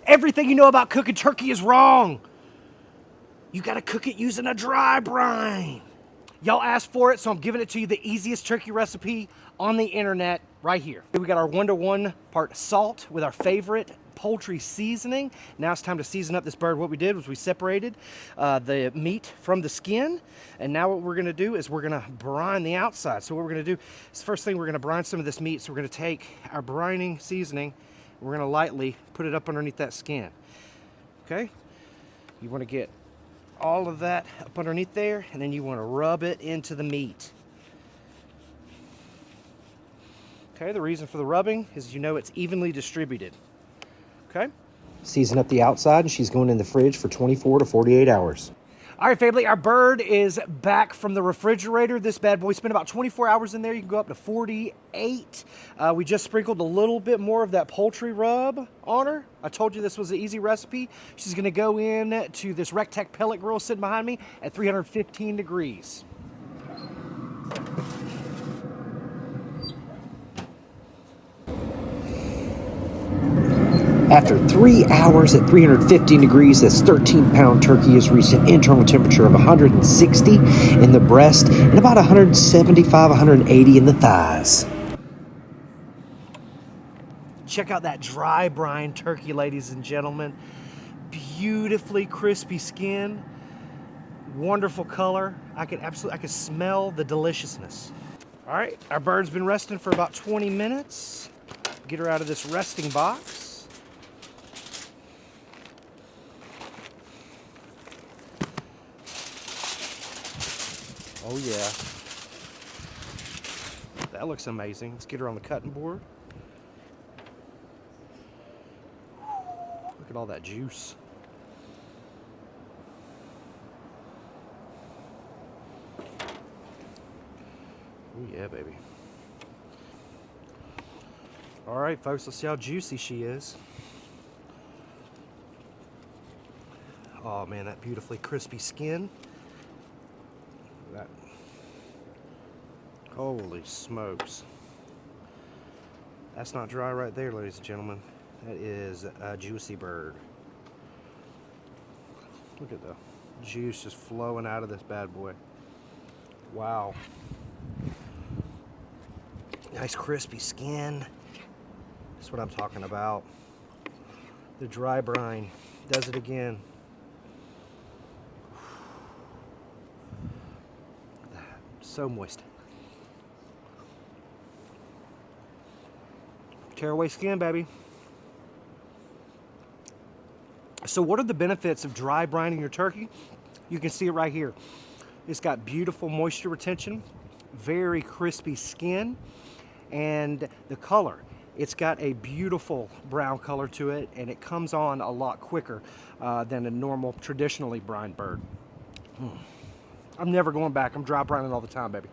Everything you know about cooking turkey is wrong. You gotta cook it using a dry brine. Y'all asked for it, so I'm giving it to you, the easiest turkey recipe on the internet right here. We got our 1-to-1 part salt with our favorite poultry seasoning. Now it's time to season up this bird. What we did was we separated the meat from the skin, and now what we're gonna do is we're gonna brine the outside. So what we're gonna do is, first thing, we're gonna brine some of this meat. So we're gonna take our brining seasoning, we're gonna lightly put it up underneath that skin, okay? You wanna get all of that up underneath there, and then you want to rub it into the meat. Okay, the reason for the rubbing is, you know, it's evenly distributed. Okay? Season up the outside, and she's going in the fridge for 24 to 48 hours. All right, family, our bird is back from the refrigerator. This bad boy spent about 24 hours in there. You can go up to 48. We just sprinkled a little bit more of that poultry rub on her. I told you this was an easy recipe. She's gonna go in to this Recteq pellet grill sitting behind me at 315 degrees. After 3 hours at 315 degrees, this 13-pound turkey has reached an internal temperature of 160 in the breast and about 175, 180 in the thighs. Check out that dry brine turkey, ladies and gentlemen. Beautifully crispy skin, wonderful color. I could smell the deliciousness. All right, our bird's been resting for about 20 minutes. Get her out of this resting box. Oh yeah, that looks amazing. Let's get her on the cutting board. Look at all that juice. Oh yeah, baby. All right, folks, let's see how juicy she is. Oh man, that beautifully crispy skin. That. Holy smokes. That's not dry right there, ladies and gentlemen. That is a juicy bird. Look at the juice just flowing out of this bad boy. Wow. Nice crispy skin. That's what I'm talking about. The dry brine does it again. So moist. Tearaway skin, baby. So what are the benefits of dry brining your turkey? You can see it right here. It's got beautiful moisture retention, very crispy skin, and the color. It's got a beautiful brown color to it, and it comes on a lot quicker than a normal, traditionally brined bird. I'm never going back. I'm dry brining all the time, baby.